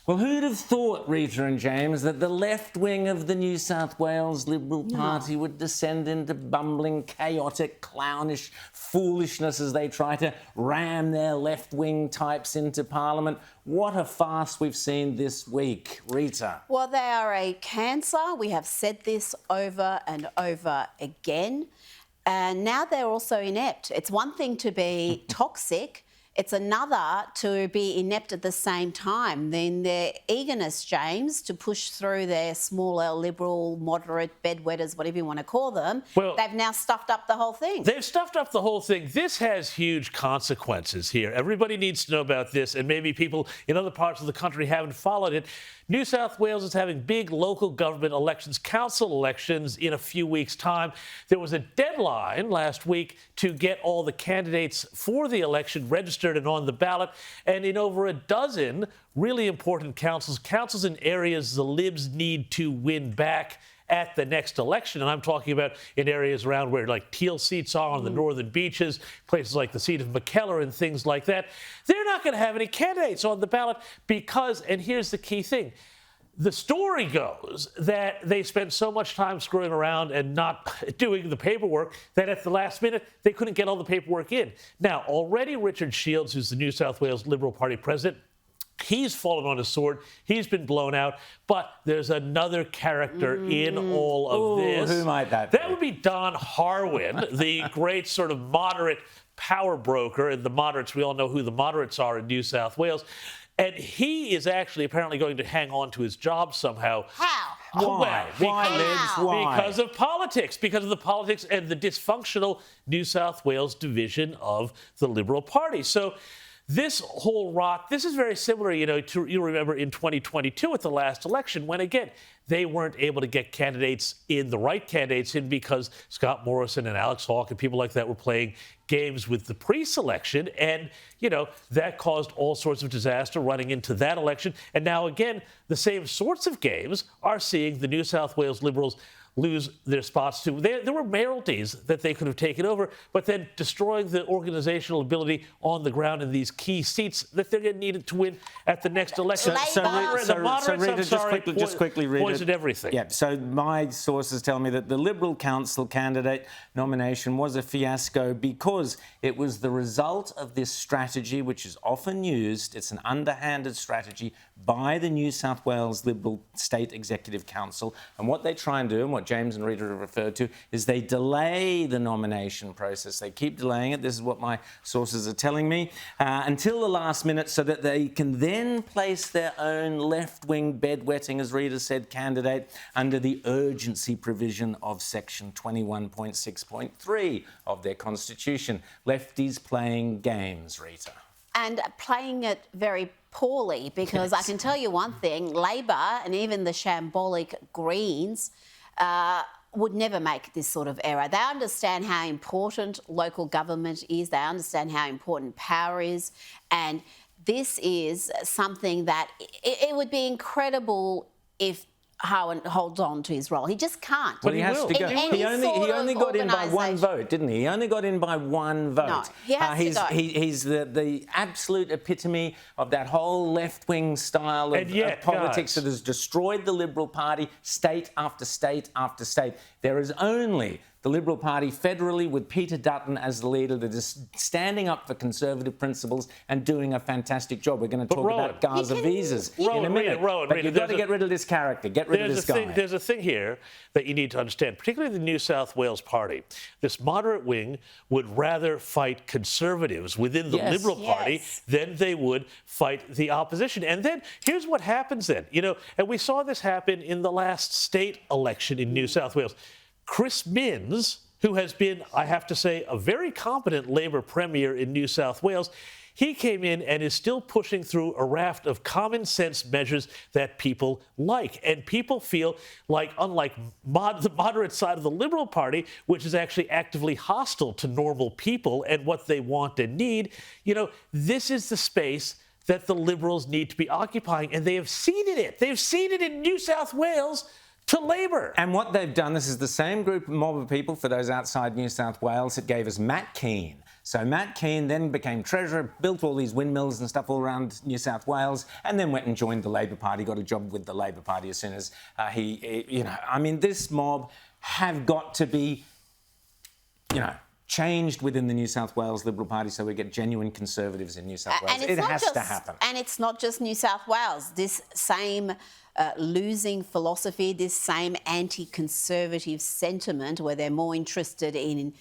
Well, who'd have thought, Rita and James, that the left wing of the New South Wales Liberal Party would descend into bumbling, chaotic, clownish foolishness as they try to ram their left-wing types into Parliament? What a farce we've seen this week. Rita. Well, they are a cancer. We have said this over and over again. And now they're also inept. It's one thing to be toxic. It's another to be inept at the same time. Then their eagerness, James, to push through their smaller, liberal, moderate bedwetters, whatever you want to call them, they've now stuffed up the whole thing. They've stuffed up the whole thing. This has huge consequences here. Everybody needs to know about this, and maybe people in other parts of the country haven't followed it. New South Wales is having big local government elections, council elections, in a few weeks' time. There was a deadline last week to get all the candidates for the election registered and on the ballot. And in over a dozen really important councils in areas the Libs need to win back at the next election. And I'm talking about in areas around where like Teal seats are on the northern beaches, places like the seat of McKellar and things like that. They're not going to have any candidates on the ballot because, and here's the key thing, the story goes that they spent so much time screwing around and not doing the paperwork that at the last minute, they couldn't get all the paperwork in. Now, already Richard Shields, who's the New South Wales Liberal Party president, he's fallen on his sword. He's been blown out. But there's another character in all of this. Who might that be? That would be Don Harwin, the great sort of moderate power broker. And the moderates, we all know who the moderates are in New South Wales. And he is actually apparently going to hang on to his job somehow. How? Why? Why, Libs? Why? Because of politics. Because of the politics and the dysfunctional New South Wales division of the Liberal Party. So this whole rot, this is very similar, you remember in 2022 at the last election when, again, they weren't able to get the right candidates in because Scott Morrison and Alex Hawke and people like that were playing games with the pre-selection. And, that caused all sorts of disaster running into that election. And now, again, the same sorts of games are seeing the New South Wales Liberals lose their spots too. There were mayoralties that they could have taken over, but then destroying the organizational ability on the ground in these key seats that they're going to need to win at the next election. Just quickly, Rita. Poisoned everything. Yeah, so my sources tell me that the Liberal Council candidate nomination was a fiasco because it was the result of this strategy, which is often used, it's an underhanded strategy by the New South Wales Liberal State Executive Council. And what they try and do, and what James and Rita have referred to, is they delay the nomination process. They keep delaying it. This is what my sources are telling me, until the last minute so that they can then place their own left-wing bedwetting, as Rita said, candidate under the urgency provision of Section 21.6.3 of their Constitution. Lefties playing games, Rita. And playing it very poorly because I can tell you one thing, Labor and even the shambolic Greens would never make this sort of error. They understand how important local government is. They understand how important power is. And this is something that it would be incredible if Harwin holds on to his role. He just can't. But he has to go. He only got in by one vote, didn't he? He only got in by one vote. No, he has to go. He's the absolute epitome of that whole left-wing style of politics that has destroyed the Liberal Party state after state after state. There is only the Liberal Party federally with Peter Dutton as the leader that is standing up for conservative principles and doing a fantastic job. We're going to talk about Gaza visas in a minute. But you've got to get rid of this character. Get rid of this guy. There's a thing here that you need to understand, particularly the New South Wales Party. This moderate wing would rather fight conservatives within the Liberal Party than they would fight the opposition. And then here's what happens then. And we saw this happen in the last state election in New South Wales. Chris Minns, who has been, I have to say, a very competent Labor premier in New South Wales, he came in and is still pushing through a raft of common sense measures that people like. And people feel like, unlike the moderate side of the Liberal Party, which is actually actively hostile to normal people and what they want and need, this is the space that the Liberals need to be occupying. And they have ceded it. They've ceded in New South Wales to Labor. And what they've done, this is the same mob of people, for those outside New South Wales, that gave us Matt Keane, So Matt Keane then became Treasurer, built all these windmills and stuff all around New South Wales, and then went and joined the Labor Party, got a job with the Labor Party as soon as this mob have got to be, changed within the New South Wales Liberal Party so we get genuine Conservatives in New South Wales. It has to happen. And it's not just New South Wales. This same losing philosophy, this same anti-Conservative sentiment where they're more interested in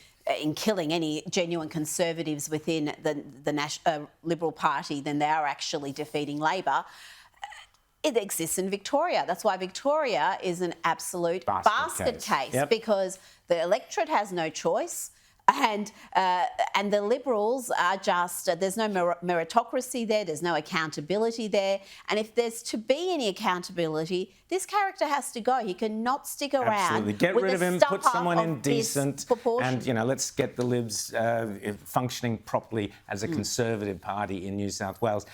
killing any genuine Conservatives within the Liberal Party than they are actually defeating Labor. It exists in Victoria. That's why Victoria is an absolute basket case. Yep. Because the electorate has no choice. And the Liberals are just, there's no meritocracy there, there's no accountability there. And if there's to be any accountability, this character has to go. He cannot stick around. Absolutely. Get rid of him, put someone in decent, and, let's get the Libs functioning properly as a Conservative party in New South Wales.